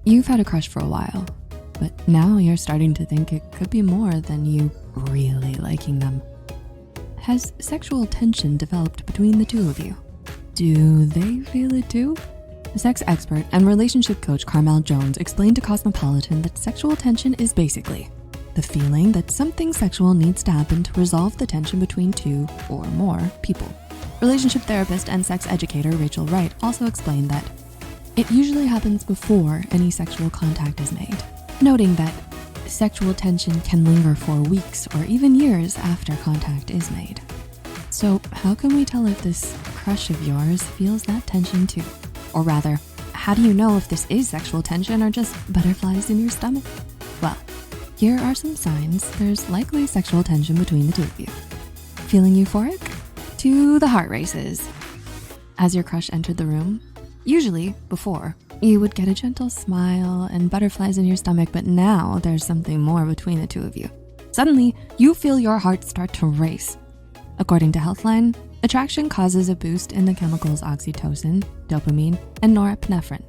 You've had a crush for a while, but now you're starting to think it could be more than you really liking them. Has sexual tension developed between the two of you? Do they feel it too? Sex expert and relationship coach Carmel Jones explained to Cosmopolitan that sexual tension is basically the feeling that something sexual needs to happen to resolve the tension between two or more people. Relationship therapist and sex educator Rachel Wright also explained that it usually happens before any sexual contact is made, noting that sexual tension can linger for weeks or even years after contact is made. So how can we tell if this crush of yours feels that tension too? Or rather, how do you know if this is sexual tension or just butterflies in your stomach? Well, here are some signs there's likely sexual tension between the two of you. Feeling euphoric? To the heart races. As your crush entered the room, usually before, you would get a gentle smile and butterflies in your stomach, but now there's something more between the two of you. Suddenly, you feel your heart start to race. According to Healthline, attraction causes a boost in the chemicals oxytocin, dopamine, and norepinephrine.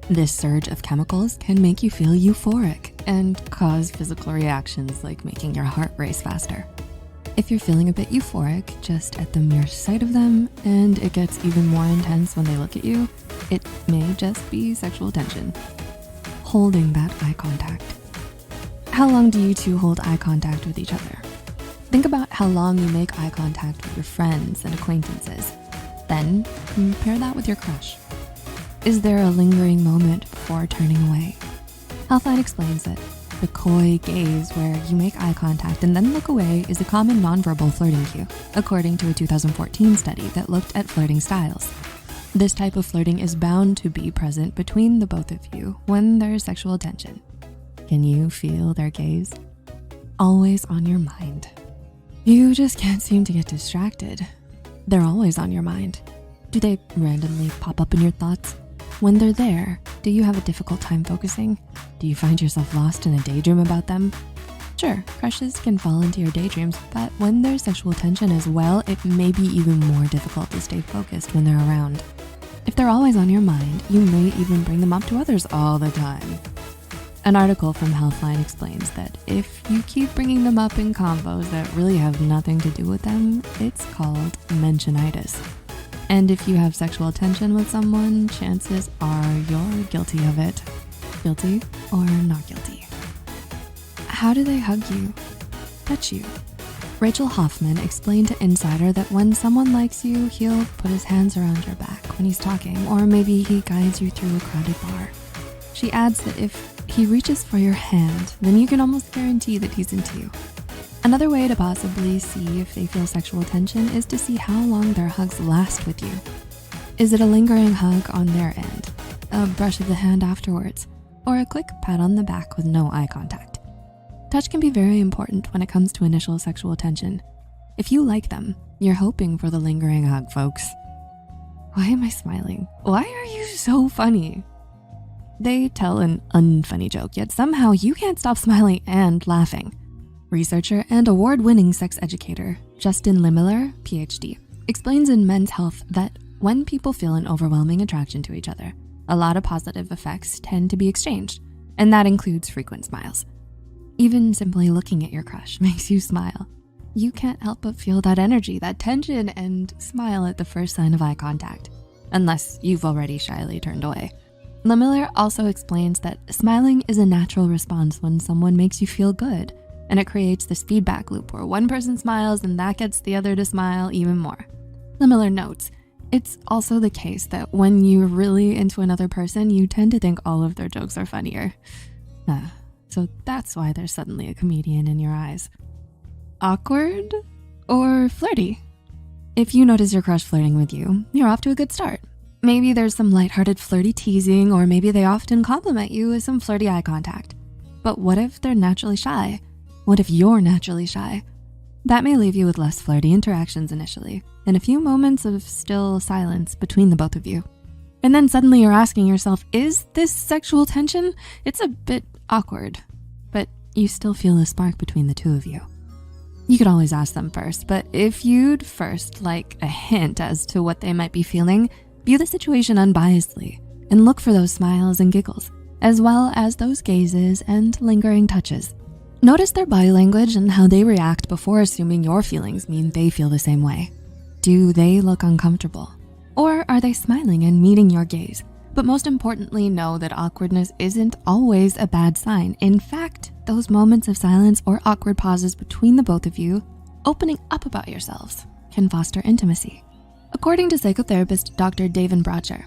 This surge of chemicals can make you feel euphoric and cause physical reactions like making your heart race faster. If you're feeling a bit euphoric just at the mere sight of them and it gets even more intense when they look at you, it may just be sexual tension. Holding that eye contact. How long do you two hold eye contact with each other? Think about how long you make eye contact with your friends and acquaintances. Then compare that with your crush. Is there a lingering moment before turning away? Healthline explains that the coy gaze where you make eye contact and then look away is a common nonverbal flirting cue, according to a 2014 study that looked at flirting styles. This type of flirting is bound to be present between the both of you when there's sexual tension. Can you feel their gaze? Always on your mind. You just can't seem to get distracted. They're always on your mind. Do they randomly pop up in your thoughts? When they're there, do you have a difficult time focusing? Do you find yourself lost in a daydream about them? Sure, crushes can fall into your daydreams, but when there's sexual tension as well, it may be even more difficult to stay focused when they're around. If they're always on your mind, you may even bring them up to others all the time. An article from Healthline explains that if you keep bringing them up in combos that really have nothing to do with them, it's called mentionitis. And if you have sexual tension with someone, chances are you're guilty of it. Guilty or not guilty. How do they hug you, touch you? Rachel Hoffman explained to Insider that when someone likes you, he'll put his hands around your back when he's talking, or maybe he guides you through a crowded bar. She adds that if he reaches for your hand, then you can almost guarantee that he's into you. Another way to possibly see if they feel sexual tension is to see how long their hugs last with you. Is it a lingering hug on their end, a brush of the hand afterwards, or a quick pat on the back with no eye contact? Touch can be very important when it comes to initial sexual tension. If you like them, you're hoping for the lingering hug, folks. Why am I smiling? Why are you so funny? They tell an unfunny joke, yet somehow you can't stop smiling and laughing. Researcher and award-winning sex educator Justin Limiller, PhD, explains in Men's Health that when people feel an overwhelming attraction to each other, a lot of positive effects tend to be exchanged, and that includes frequent smiles. Even simply looking at your crush makes you smile. You can't help but feel that energy, that tension, and smile at the first sign of eye contact, unless you've already shyly turned away. Limiller also explains that smiling is a natural response when someone makes you feel good, and it creates this feedback loop where one person smiles and that gets the other to smile even more. Limiller notes, it's also the case that when you're really into another person, you tend to think all of their jokes are funnier. So that's why there's suddenly a comedian in your eyes. Awkward or flirty? If you notice your crush flirting with you, you're off to a good start. Maybe there's some lighthearted flirty teasing, or maybe they often compliment you with some flirty eye contact. But what if they're naturally shy? What if you're naturally shy? That may leave you with less flirty interactions initially, and a few moments of still silence between the both of you. And then suddenly you're asking yourself, is this sexual tension? It's a bit awkward, but you still feel a spark between the two of you. You could always ask them first, but if you'd first like a hint as to what they might be feeling, view the situation unbiasedly and look for those smiles and giggles. as well as those gazes and lingering touches. Notice their body language and how they react before assuming your feelings mean they feel the same way. Do they look uncomfortable? Or are they smiling and meeting your gaze? But most importantly, know that awkwardness isn't always a bad sign. In fact, those moments of silence or awkward pauses between the both of you, opening up about yourselves, can foster intimacy. According to psychotherapist Dr. David Brocher,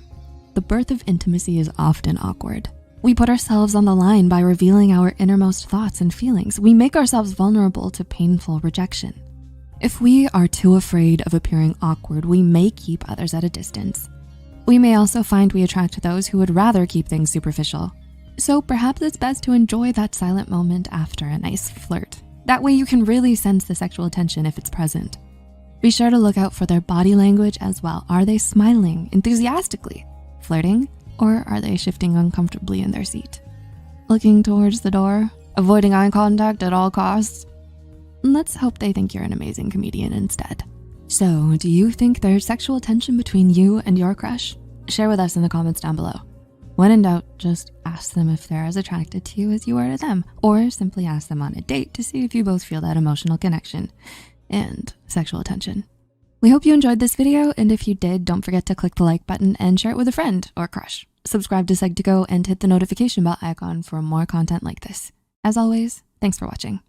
the birth of intimacy is often awkward. We put ourselves on the line by revealing our innermost thoughts and feelings. We make ourselves vulnerable to painful rejection. If we are too afraid of appearing awkward, we may keep others at a distance. We may also find we attract those who would rather keep things superficial. So perhaps it's best to enjoy that silent moment after a nice flirt. That way you can really sense the sexual tension if it's present. Be sure to look out for their body language as well. Are they smiling enthusiastically, flirting, or are they shifting uncomfortably in their seat? Looking towards the door, avoiding eye contact at all costs? Let's hope they think you're an amazing comedian instead. So, do you think there's sexual tension between you and your crush? Share with us in the comments down below. When in doubt, just ask them if they're as attracted to you as you are to them, or simply ask them on a date to see if you both feel that emotional connection and sexual tension. We hope you enjoyed this video, and if you did, don't forget to click the like button and share it with a friend or crush. Subscribe to Psych2Go and hit the notification bell icon for more content like this. As always, thanks for watching.